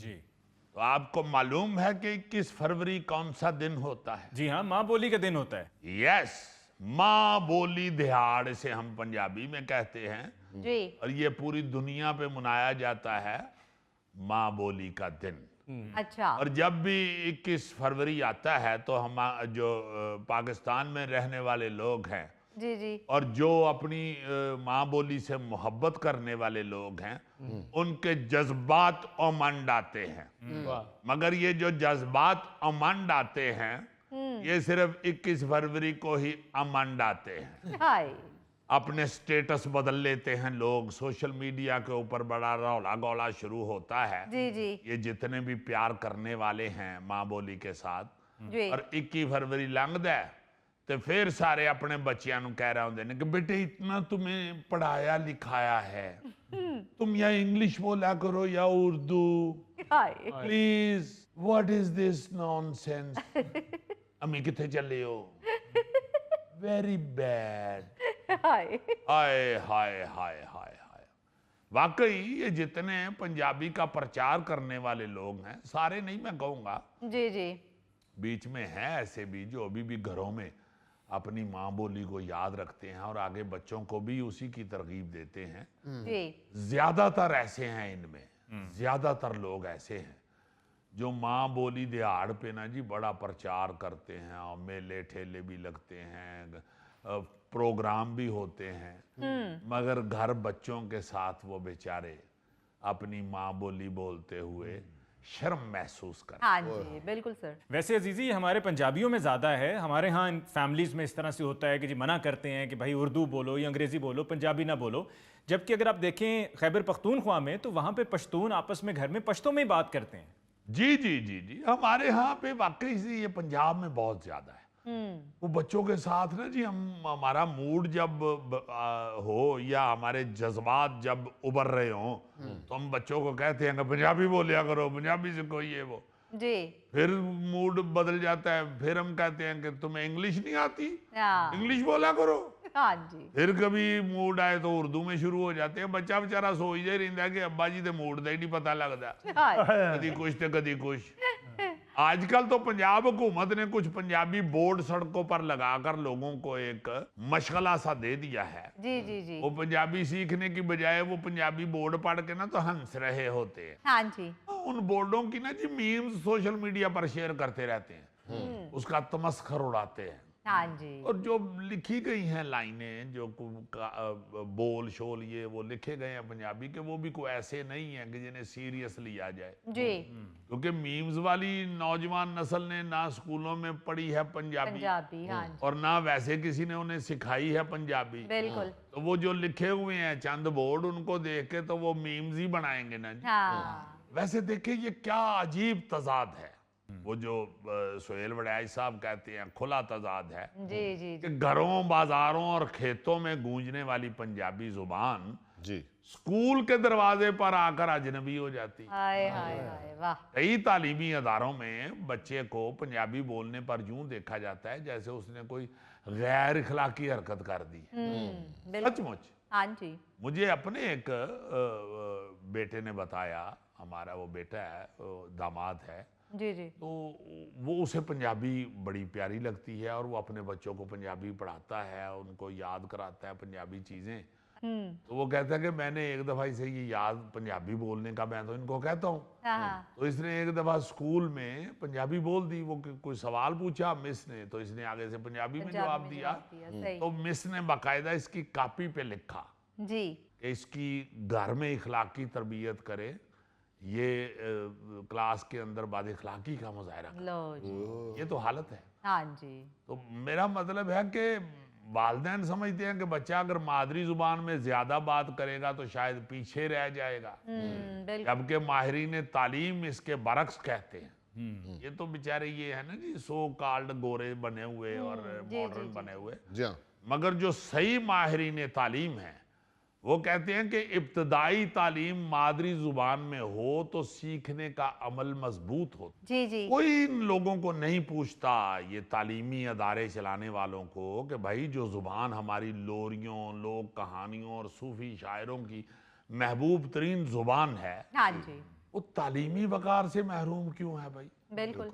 جی تو آپ کو معلوم ہے کہ 21 فروری کون سا دن ہوتا ہے؟ جی ہاں ماں بولی کا دن ہوتا ہے یس، ماں بولی دہاڑ سے ہم پنجابی میں کہتے ہیں، جی اور یہ پوری دنیا پہ منایا جاتا ہے ماں بولی کا دن۔ اچھا اور جب بھی 21 فروری آتا ہے تو ہم جو پاکستان میں رہنے والے لوگ ہیں جی جی اور جو اپنی ماں بولی سے محبت کرنے والے لوگ ہیں ان کے جذبات امنڈ آتے ہیں، مگر یہ جو جذبات امنڈ آتے ہیں یہ صرف 21 فروری کو ہی امنڈ آتے ہیں۔ ہائے اپنے سٹیٹس بدل لیتے ہیں لوگ، سوشل میڈیا کے اوپر بڑا رولا گولا شروع ہوتا ہے، جی جی یہ جتنے بھی پیار کرنے والے ہیں ماں بولی کے ساتھ، جی اور 21 فروری لنگ دے تو پھر سارے اپنے بچیاں نو کہہ رہے ہوندے نے کہ بیٹے اتنا تمہیں پڑھایا لکھایا ہے، تم یا انگلش بولا کرو یا Urdu, hi please what is this nonsense, امی کتنے چلے ہو، ویری بیڈ، ہائے ہائے ہائے ہائے ہائے ہائے۔ واقعی یہ جتنے پنجابی کا پرچار کرنے والے لوگ ہیں، سارے نہیں میں کہوں گا، جی جی بیچ میں ہیں ایسے بھی جو ابھی بھی گھروں میں اپنی ماں بولی کو یاد رکھتے ہیں اور آگے بچوں کو بھی اسی کی ترغیب دیتے ہیں۔ جی زیادہ تر ایسے ہیں، ان میں زیادہ تر لوگ ایسے ہیں جو ماں بولی دہاڑ پہ نا جی بڑا پرچار کرتے ہیں، اور میلے ٹھیلے بھی لگتے ہیں، پروگرام بھی ہوتے ہیں، مگر گھر بچوں کے ساتھ وہ بیچارے اپنی ماں بولی بولتے ہوئے شرم محسوس کرتے ہیں۔ ہاں جی بالکل سر ویسے عزیزی یہ ہمارے پنجابیوں میں زیادہ ہے، ہمارے ہاں فیملیز میں اس طرح سے ہوتا ہے کہ جی منع کرتے ہیں کہ بھائی اردو بولو یا انگریزی بولو، پنجابی نہ بولو، جبکہ اگر آپ دیکھیں خیبر پختونخوا میں تو وہاں پہ پشتون آپس میں گھر میں پشتوں میں ہی بات کرتے ہیں۔ جی جی جی جی ہمارے ہاں پہ واقعی سے یہ پنجاب میں بہت زیادہ ہے، وہ بچوں کے ساتھ نا جی ہمارا موڈ جب ہو یا ہمارے جذبات جب ابھر رہے ہوں تو ہم بچوں کو کہتے ہیں کہ پنجابی بولیا کرو، پنجابی سے کوئی یہ وہ، جی پھر موڈ بدل جاتا ہے، پھر ہم کہتے ہیں کہ تمہیں انگلش نہیں آتی، ہاں انگلش بولا کرو، ہاں جی پھر کبھی موڈ آئے تو اردو میں شروع ہو جاتے ہیں۔ بچہ بیچارہ سوچ ہی رہتا ہے کہ ابا جی دے موڈ دا ہی نہیں پتہ لگتا، ہائے کدی کچھ تے کدی کچھ۔ آج کل تو پنجاب حکومت نے کچھ پنجابی بورڈ سڑکوں پر لگا کر لوگوں کو ایک مشغلہ سا دے دیا ہے، جی جی جی وہ پنجابی سیکھنے کی بجائے وہ پنجابی بورڈ پڑھ کے نا تو ہنس رہے ہوتے ہیں۔ ہاں جی ان بورڈوں کی نا جی میمز سوشل میڈیا پر شیئر کرتے رہتے ہیں، اس کا تمسخر اڑاتے ہیں، ہاں جی اور جو لکھی گئی ہیں لائنیں جو بول شول یہ وہ لکھے گئے ہیں پنجابی کے، وہ بھی کوئی ایسے نہیں ہیں کہ جنہیں سیریس لیا جائے، جی کیونکہ میمز والی نوجوان نسل نے نہ اسکولوں میں پڑھی ہے پنجابی پنجابی ہاں جی اور نہ ویسے کسی نے انہیں سکھائی ہے پنجابی، بالکل تو وہ جو لکھے ہوئے ہیں چند بورڈ ان کو دیکھ کے تو وہ میمز ہی بنائیں گے نا جی۔ ہاں ویسے دیکھیں یہ کیا عجیب تضاد ہے، وہ جو سہیل وڈیائی صاحب کہتے ہیں کھلا تضاد ہے جی جی کہ گھروں بازاروں اور کھیتوں میں گونجنے والی پنجابی زبان جی اسکول کے دروازے پر آ کر اجنبی ہو جاتی۔ ہائے ہائے ہائے واہ کئی تعلیمی اداروں میں بچے کو پنجابی بولنے پر یوں دیکھا جاتا ہے جیسے اس نے کوئی غیر اخلاقی حرکت کر دی، بالکل سچ مچ۔ ہاں جی مجھے اپنے ایک بیٹے نے بتایا، ہمارا وہ بیٹا ہے داماد ہے، جی جی تو وہ اسے پنجابی بڑی پیاری لگتی ہے اور وہ اپنے بچوں کو پنجابی پڑھاتا ہے، ان کو یاد کراتا ہے پنجابی چیزیں، تو وہ کہتا ہے کہ میں نے ایک دفعہ اسے یہ یاد پنجابی بولنے کا میں تو ان کو کہتا ہوں، ہاں ہاں تو اس نے ایک دفعہ اسکول میں پنجابی بول دی، وہ کوئی سوال پوچھا مس نے تو اس نے آگے سے پنجابی میں جواب دیا، صحیح تو مس نے باقاعدہ اس کی کاپی پہ لکھا جی کہ اس کی گھر میں اخلاقی تربیت کرے، یہ کلاس کے اندر بعد اخلاقی کا مظاہرہ کرے، لو جی یہ تو حالت ہے۔ ہاں جی تو میرا مطلب ہے کہ والدین سمجھتے ہیں کہ بچہ اگر مادری زبان میں زیادہ بات کرے گا تو شاید پیچھے رہ جائے گا، بالکل جبکہ ماہرین تعلیم اس کے برعکس کہتے ہیں۔ یہ تو بیچارے یہ ہے نا جی سو کالڈ گورے بنے ہوئے اور ماڈرن بنے ہوئے، جی ہاں مگر جو صحیح ماہرین تعلیم ہیں وہ کہتے ہیں کہ ابتدائی تعلیم مادری زبان میں ہو تو سیکھنے کا عمل مضبوط ہو۔ جی جی کوئی ان لوگوں کو نہیں پوچھتا، یہ تعلیمی ادارے چلانے والوں کو، کہ بھائی جو زبان ہماری لوریوں، لوک کہانیوں اور صوفی شاعروں کی محبوب ترین زبان ہے ہاں جی وہ تعلیمی وقار سے محروم کیوں ہے بھائی؟ بالکل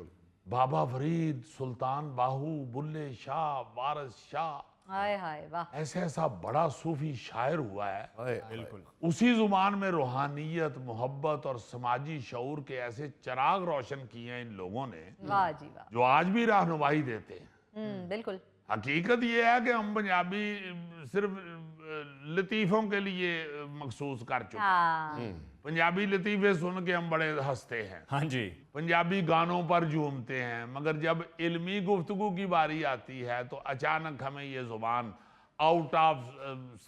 بابا فرید، سلطان باہو، بلے شاہ، وارث شاہ، ہائے ہائے واہ ایسا بڑا صوفی شاعر ہوا ہے، بالکل اسی زبان میں روحانیت، محبت اور سماجی شعور کے ایسے چراغ روشن کیے ہیں ان لوگوں نے واہ جی واہ جو آج بھی رہنمائی دیتے ہیں۔ بالکل حقیقت یہ ہے کہ ہم پنجابی صرف لطیفوں کے لیے مخصوص کر چکے ہیں۔ ہاں پنجابی لطیفے سن کے ہم بڑے ہنستے ہیں، ہاں جی پنجابی گانوں پر جھومتے ہیں، مگر جب علمی گفتگو کی باری آتی ہے تو اچانک ہمیں یہ زبان آؤٹ آف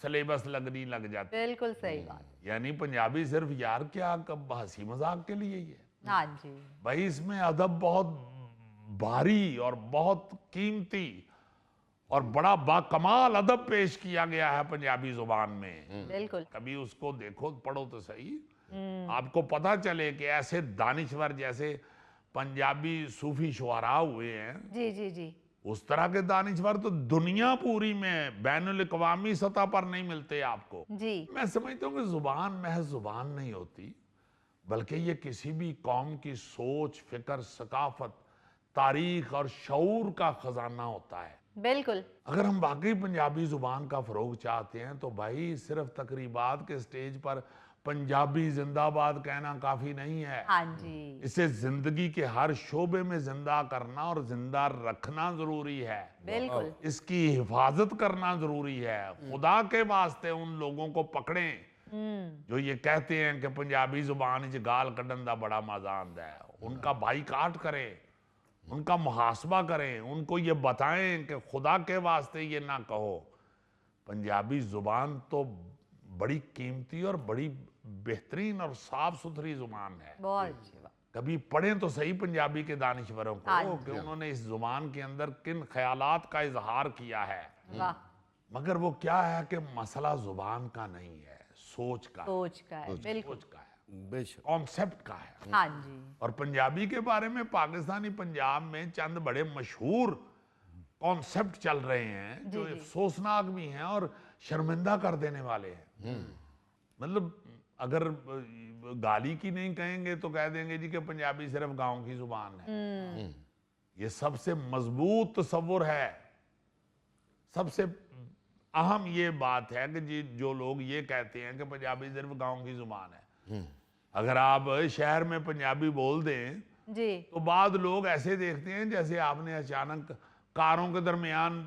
سلیبس لگنی لگ جاتی ہے۔ بالکل صحیح بات یعنی پنجابی صرف یار کیا ہنسی مذاق کے لیے ہی ہے؟ ہاں جی بھائی اس میں ادب بہت بھاری اور بہت قیمتی اور بڑا باکمال ادب پیش کیا گیا ہے پنجابی زبان میں۔ بالکل کبھی اس کو دیکھو، پڑھو تو صحیح، آپ کو پتہ چلے کہ ایسے دانشور جیسے پنجابی صوفی شعراء ہوئے ہیں، جی جی جی اس طرح کے دانشور تو دنیا پوری میں بین الاقوامی سطح پر نہیں ملتے آپ کو۔ جی میں سمجھتا ہوں کہ زبان محض زبان نہیں ہوتی، بلکہ یہ کسی بھی قوم کی سوچ، فکر، ثقافت، تاریخ اور شعور کا خزانہ ہوتا ہے۔ بالکل اگر ہم واقعی پنجابی زبان کا فروغ چاہتے ہیں تو بھائی صرف تقریبات کے سٹیج پر پنجابی زندہ آباد کہنا کافی نہیں ہے، ہاں جی اسے زندگی کے ہر شعبے میں زندہ کرنا اور زندہ رکھنا ضروری ہے، بالکل اس کی حفاظت کرنا ضروری ہے۔ خدا کے واسطے ان لوگوں کو پکڑیں جو یہ کہتے ہیں کہ پنجابی زبان وچ گال کڈن دا بڑا مزہ آندا ہے، ان کا بائیکاٹ کریں، ان کا محاسبہ کریں، ان کو یہ بتائیں کہ خدا کے واسطے یہ نہ کہو۔ پنجابی زبان تو بڑی قیمتی اور بڑی بہترین اور صاف ستھری زبان ہے۔ بہت اچھی بات کبھی پڑھیں تو صحیح پنجابی کے دانشوروں ہاں کو کہ انہوں نے اس زبان کے اندر کن خیالات کا اظہار کیا ہے، واہ مگر وہ کیا ہے کہ مسئلہ زبان کا نہیں ہے، سوچ کا ہے، سوچ کا ہے بالکل سوچ کا ہے، بے شک کانسیپٹ کا ہے۔ ہاں جی اور پنجابی کے بارے میں پاکستانی پنجاب میں چند بڑے مشہور کانسیپٹ چل رہے ہیں جو افسوسناک بھی ہیں اور شرمندہ کر دینے والے ہیں۔ مطلب اگر گالی کی نہیں کہیں گے تو کہہ دیں گے جی کہ پنجابی صرف گاؤں کی زبان ہے۔ یہ سب سے مضبوط تصور ہے، سب سے اہم یہ بات ہے کہ جی جو لوگ یہ کہتے ہیں کہ پنجابی صرف گاؤں کی زبان ہے، اگر آپ شہر میں پنجابی بول دیں جی تو بعض لوگ ایسے دیکھتے ہیں جیسے آپ نے اچانک کاروں کے درمیان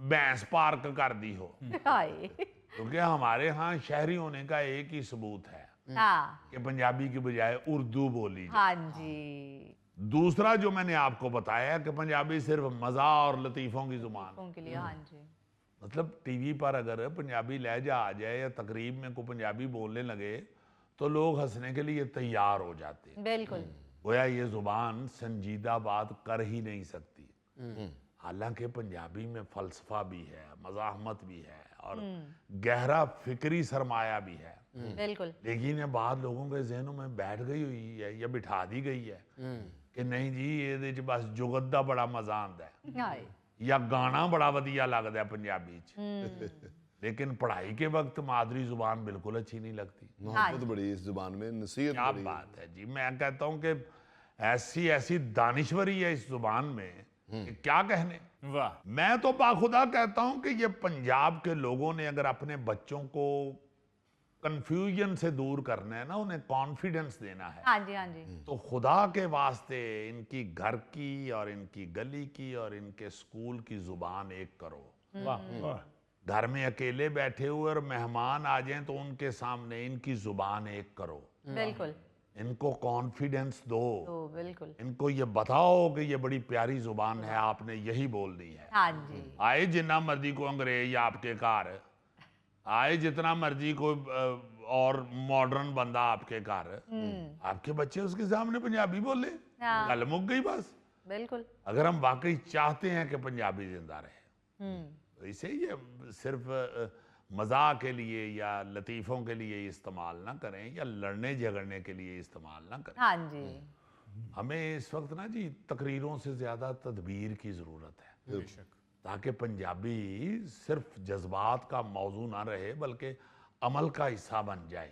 بھینس پارک کر دی ہو، ہائے کیونکہ ہمارے ہاں شہری ہونے کا ایک ہی ثبوت ہے ہاں کہ پنجابی کی بجائے اردو بولی جائے۔ ہاں جی دوسرا جو میں نے آپ کو بتایا ہے کہ پنجابی صرف مزاح اور لطیفوں کی زبان ہے۔ ان کے لیے ہاں جی مطلب ٹی وی پر اگر پنجابی لہجہ آ جائے یا تقریب میں کوئی پنجابی بولنے لگے تو لوگ ہنسنے کے لیے تیار ہو جاتے ہیں، بالکل گویا یہ زبان سنجیدہ بات کر ہی نہیں سکتی۔ حالانکہ پنجابی میں فلسفہ بھی ہے، مزاحمت بھی ہے اور گہرا فکری سرمایہ بھی ہے، بالکل لیکن یہ بعض لوگوں کے ذہنوں میں بیٹھ گئی ہوئی ہے یا بٹھا دی گئی ہے کہ نہیں جی یہ بس جگت دا بڑا مزہ آندا ہے ہائے یا گانا بڑا ودیا لگتا ہے پنجابی چ، لیکن پڑھائی کے وقت مادری زبان بالکل اچھی نہیں لگتی۔ محبت بڑی اس زبان میں، نصیحت کیا بڑی بات ہے جی، میں کہتا ہوں کہ ایسی دانشوری ہے اس زبان میں کہ کیا کہنے۔ واہ میں تو باخدا کہتا ہوں کہ یہ پنجاب کے لوگوں نے اگر اپنے بچوں کو کنفیوژن سے دور کرنا ہے نا، انہیں کانفیڈنس دینا ہے، ہاں جی ہاں جی تو خدا کے واسطے ان کی گھر کی اور ان کی گلی کی اور ان کے سکول کی زبان ایک کرو۔ واہ واہ گھر میں اکیلے بیٹھے ہوئے اور مہمان آ جائیں تو ان کے سامنے ان کی زبان ایک کرو، بالکل ان کو کانفیڈنس دو، تو بالکل ان کو یہ بتاؤ کہ یہ بڑی پیاری زبان ہے، آپ نے یہی بولنی ہے۔ ہاں جی آئے جتنا مرضی کو انگریز آپ کے گھر، آئے جتنا مرضی کوئی اور ماڈرن بندہ آپ کے گھر، آپ کے بچے اس کے سامنے پنجابی بولے، ہاں گل مک گئی بس۔ بالکل اگر ہم واقعی چاہتے ہیں کہ پنجابی زندہ رہے تو اسے یہ صرف مزاح کے لیے یا لطیفوں کے لیے استعمال نہ کریں یا لڑنے جھگڑنے کے لیے استعمال نہ کریں۔ ہاں جی ہمیں اس وقت نا جی تقریروں سے زیادہ تدبیر کی ضرورت ہے، تاکہ پنجابی صرف جذبات کا موضوع نہ رہے بلکہ عمل کا حصہ بن جائے۔